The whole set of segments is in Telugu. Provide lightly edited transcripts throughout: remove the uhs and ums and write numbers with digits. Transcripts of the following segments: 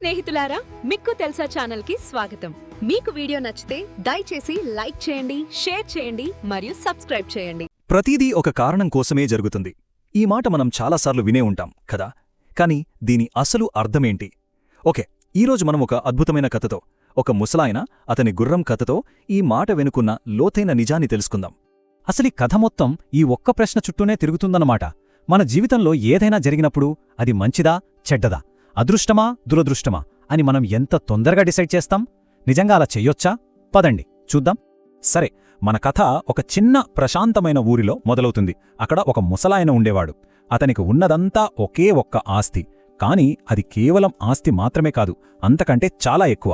స్నేహితులారా, మిక్కు తెలుసా ఛానల్ కి స్వాగతం. మీకు వీడియో నచ్చితే దయచేసి లైక్ చేయండి, షేర్ చేయండి మరియు సబ్స్క్రైబ్ చేయండి. ప్రతిదీ ఒక కారణం కోసమే జరుగుతుంది. ఈ మాట మనం చాలాసార్లు వినే ఉంటాం కదా. కాని దీని అసలు అర్థమేంటి? ఓకే, ఈరోజు మనం ఒక అద్భుతమైన కథతో, ఒక ముసలాయన అతని గుర్రం కథతో ఈ మాట వెనుకున్న లోతైన నిజాన్ని తెలుసుకుందాం. అసలీ కథ మొత్తం ఈ ఒక్క ప్రశ్న చుట్టూనే తిరుగుతుందన్నమాట. మన జీవితంలో ఏదైనా జరిగినప్పుడు అది మంచిదా చెడ్డదా, అదృష్టమా దురదృష్టమా అని మనం ఎంత తొందరగా డిసైడ్ చేస్తాం? నిజంగా అలా చెయ్యొచ్చా? పదండి చూద్దాం. సరే, మన కథ ఒక చిన్న ప్రశాంతమైన ఊరిలో మొదలవుతుంది. అక్కడ ఒక ముసలాయన ఉండేవాడు. అతనికి ఉన్నదంతా ఒకే ఒక్క ఆస్తి. కాని అది కేవలం ఆస్తి మాత్రమే కాదు, అంతకంటే చాలా ఎక్కువ.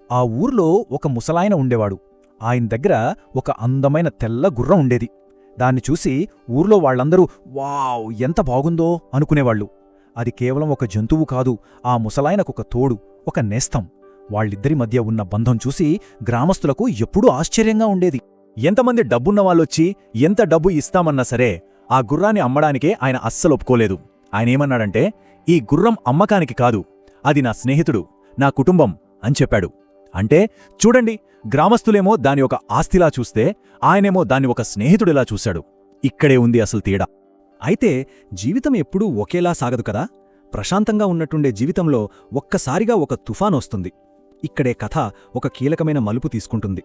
ఆ ఊర్లో ఒక ముసలాయన ఉండేవాడు. ఆయన దగ్గర ఒక అందమైన తెల్ల గుర్రం ఉండేది. దాన్ని చూసి ఊర్లో వాళ్లందరూ వావ్, ఎంత బాగుందో అనుకునేవాళ్లు. అది కేవలం ఒక జంతువు కాదు, ఆ ముసలాయనకొక తోడు, ఒక నేస్తం. వాళ్ళిద్దరి మధ్య ఉన్న బంధం చూసి గ్రామస్తులకు ఎప్పుడూ ఆశ్చర్యంగా ఉండేది. ఎంతమంది డబ్బున్నవాళ్ళొచ్చి ఎంత డబ్బు ఇస్తామన్నా సరే ఆ గుర్రాన్ని అమ్మడానికే ఆయన అస్సలు ఒప్పుకోలేదు. ఆయనేమన్నాడంటే, ఈ గుర్రం అమ్మకానికి కాదు, అది నా స్నేహితుడు, నా కుటుంబం అని చెప్పాడు. అంటే చూడండి, గ్రామస్తులేమో దాని ఒక ఆస్తిలా చూస్తే ఆయనేమో దాన్ని ఒక స్నేహితుడిలా చూశాడు. ఇక్కడే ఉంది అసలు తేడా. అయితే జీవితం ఎప్పుడూ ఒకేలా సాగదు కదా. ప్రశాంతంగా ఉన్నట్టుండే జీవితంలో ఒక్కసారిగా ఒక తుఫానొస్తుంది. ఇక్కడే కథ ఒక కీలకమైన మలుపు తీసుకుంటుంది.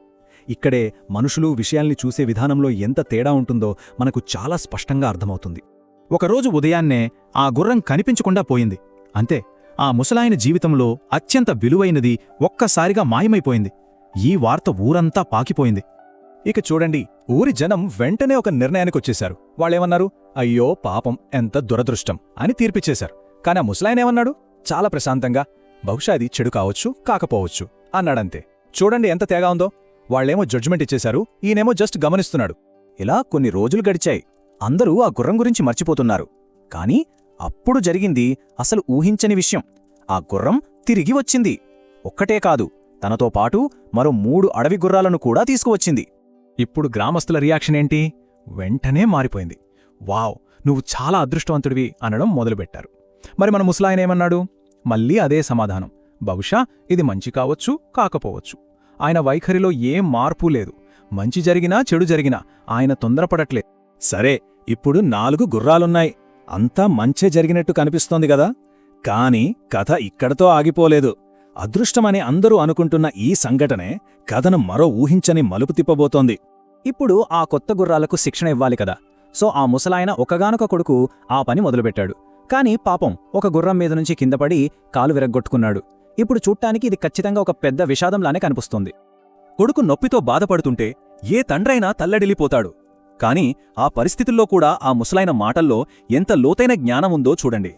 ఇక్కడే మనుషులు విషయాల్ని చూసే విధానంలో ఎంత తేడా ఉంటుందో మనకు చాలా స్పష్టంగా అర్థమవుతుంది. ఒకరోజు ఉదయాన్నే ఆ గుర్రం కనిపించకుండా పోయింది. అంతే, ఆ ముసలాయన జీవితంలో అత్యంత విలువైనది ఒక్కసారిగా మాయమైపోయింది. ఈ వార్త ఊరంతా పాకిపోయింది. ఇక చూడండి, ఊరి జనం వెంటనే ఒక నిర్ణయానికొచ్చేశారు. వాళ్ళేమన్నారు? అయ్యో పాపం, ఎంత దురదృష్టం అని తీర్పిచ్చేశారు. కాని ఆ ముసలాయనేమన్నాడు? చాలా ప్రశాంతంగా, బహుశా అది చెడు కావచ్చు, కాకపోవచ్చు అన్నాడంతే. చూడండి ఎంత తేగా ఉందో. వాళ్లేమో జడ్జిమెంట్ ఇచ్చేశారు, ఈయనేమో జస్ట్ గమనిస్తున్నాడు. ఇలా కొన్ని రోజులు గడిచాయి. అందరూ ఆ గుర్రం గురించి మర్చిపోతున్నారు. కాని అప్పుడు జరిగింది అసలు ఊహించని విషయం. ఆ గుర్రం తిరిగి వచ్చింది. ఒక్కటే కాదు, తనతో పాటు మరో 3 అడవి గుర్రాలను కూడా తీసుకువచ్చింది. ఇప్పుడు గ్రామస్తుల రియాక్షన్ ఏంటి? వెంటనే మారిపోయింది. వావ్, నువ్వు చాలా అదృష్టవంతుడివి అనడం మొదలుపెట్టారు. మరి మన ముసలాయనేమన్నాడు? మళ్ళీ అదే సమాధానం, బహుశా ఇది మంచి కావచ్చు, కాకపోవచ్చు. ఆయన వైఖరిలో ఏం మార్పు లేదు. మంచి జరిగినా చెడు జరిగినా ఆయన తొందరపడట్లే. సరే, ఇప్పుడు 4 గుర్రాలున్నాయి, అంతా మంచే జరిగినట్టు కనిపిస్తోంది గదా. కాని కథ ఇక్కడతో ఆగిపోలేదు. అదృష్టమని అందరూ అనుకుంటున్న ఈ సంఘటనే కథను మరో ఊహించని మలుపు తిప్పబోతోంది. ఇప్పుడు ఆ కొత్త గుర్రాలకు శిక్షణ ఇవ్వాలి కదా. సో ఆ ముసలాయన ఒకగానొక కొడుకు ఆ పని మొదలుపెట్టాడు. కాని పాపం ఒక గుర్రం మీద నుంచి కిందపడి కాలు విరగ్గొట్టుకున్నాడు. ఇప్పుడు చూడ్డానికి ఇది ఖచ్చితంగా ఒక పెద్ద విషాదంలానే కనిపిస్తోంది. కొడుకు నొప్పితో బాధపడుతుంటే ఏ తండ్రైనా తల్లడిల్లిపోతాడు. కాని ఆ పరిస్థితుల్లో కూడా ఆ ముసలాయన మాటల్లో ఎంత లోతైన జ్ఞానం ఉందో చూడండి.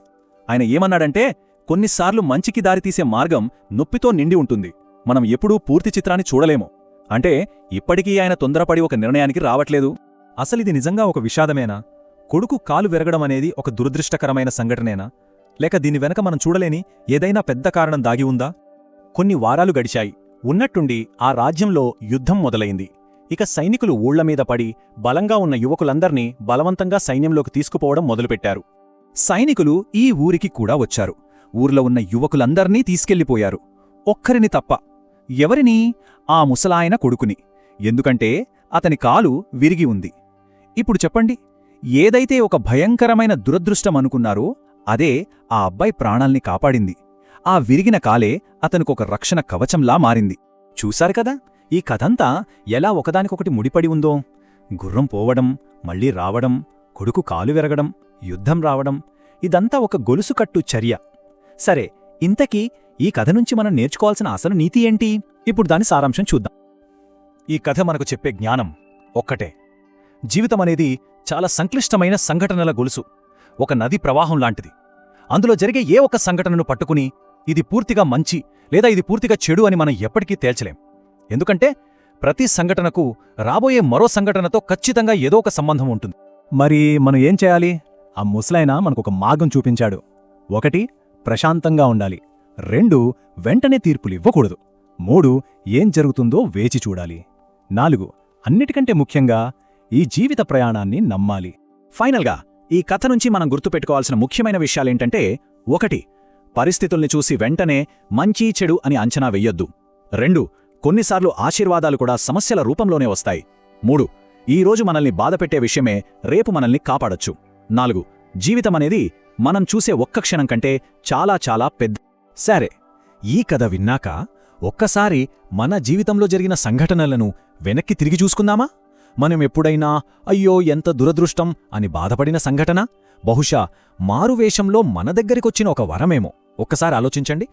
ఆయన ఏమన్నాడంటే, కొన్నిసార్లు మంచికి దారితీసే మార్గం నొప్పితో నిండి ఉంటుంది. మనం ఎప్పుడూ పూర్తి చిత్రాన్ని చూడలేము. అంటే ఇప్పటికీ ఆయన తొందరపడి ఒక నిర్ణయానికి రావట్లేదు. అసలిది నిజంగా ఒక విషాదమేనా? కొడుకు కాలు విరగడమనేది ఒక దురదృష్టకరమైన సంఘటనేనా? లేక దీని వెనక మనం చూడలేని ఏదైనా పెద్ద కారణం దాగి ఉందా? కొన్ని వారాలు గడిచాయి. ఉన్నట్టుండి ఆ రాజ్యంలో యుద్ధం మొదలైంది. ఇక సైనికులు ఊళ్లమీద పడి బలంగా ఉన్న యువకులందర్నీ బలవంతంగా సైన్యంలోకి తీసుకుపోవడం మొదలుపెట్టారు. సైనికులు ఈ ఊరికి కూడా వచ్చారు. ఊర్లో ఉన్న యువకులందర్నీ తీసుకెళ్లిపోయారు, ఒక్కరిని తప్ప. ఎవరిని? ఆ ముసలాయన కొడుకుని. ఎందుకంటే అతని కాలు విరిగి ఉంది. ఇప్పుడు చెప్పండి, ఏదైతే ఒక భయంకరమైన దురదృష్టమనుకున్నారో అదే ఆ అబ్బాయి ప్రాణాల్ని కాపాడింది. ఆ విరిగిన కాలే అతనికొక రక్షణ కవచంలా మారింది. చూశారు కదా ఈ కథంతా ఎలా ఒకదానికొకటి ముడిపడి ఉందో. గుర్రం పోవడం, మళ్లీ రావడం, కొడుకు కాలు విరగడం, యుద్ధం రావడం, ఇదంతా ఒక గొలుసుకట్టు చర్య. సరే, ఇంతకీ ఈ కథ నుంచి మనం నేర్చుకోవాల్సిన అసలు నీతి ఏంటి? ఇప్పుడు దాని సారాంశం చూద్దాం. ఈ కథ మనకు చెప్పే జ్ఞానం ఒక్కటే. జీవితమనేది చాలా సంక్లిష్టమైన సంఘటనల గొలుసు, ఒక నది ప్రవాహం లాంటిది. అందులో జరిగే ఏ ఒక్క సంఘటనను పట్టుకుని ఇది పూర్తిగా మంచి లేదా ఇది పూర్తిగా చెడు అని మనం ఎప్పటికీ తేల్చలేం. ఎందుకంటే ప్రతి సంఘటనకు రాబోయే మరో సంఘటనతో ఖచ్చితంగా ఏదో ఒక సంబంధం ఉంటుంది. మరి మనం ఏం చేయాలి? ఆ ముసలాయన మనకొక మార్గం చూపించాడు. 1, ప్రశాంతంగా ఉండాలి. 2, వెంటనే తీర్పులివ్వకూడదు. 3, ఏం జరుగుతుందో వేచి చూడాలి. 4, అన్నిటికంటే ముఖ్యంగా ఈ జీవిత ప్రయాణాన్ని నమ్మాలి. ఫైనల్గా ఈ కథ నుంచి మనం గుర్తుపెట్టుకోవాల్సిన ముఖ్యమైన విషయాలేంటంటే, 1, పరిస్థితుల్ని చూసి వెంటనే మంచి చెడు అని అంచనా వెయ్యొద్దు. 2 కొన్నిసార్లు ఆశీర్వాదాలు కూడా సమస్యల రూపంలోనే వస్తాయి. 3 ఈరోజు మనల్ని బాధపెట్టే విషయమే రేపు మనల్ని కాపాడొచ్చు. 4 జీవితమనేది మనం చూసే ఒక్క క్షణం కంటే చాలా చాలా పెద్ద. సరే, ఈ కథ విన్నాక ఒక్కసారి మన జీవితంలో జరిగిన సంఘటనలను వెనక్కి తిరిగి చూసుకుందామా? మనం ఎప్పుడైనా అయ్యో ఎంత దురదృష్టం అని బాధపడిన సంఘటన బహుశా మారువేషంలో మన దగ్గరికొచ్చిన ఒక వరమేమో. ఒక్కసారి ఆలోచించండి.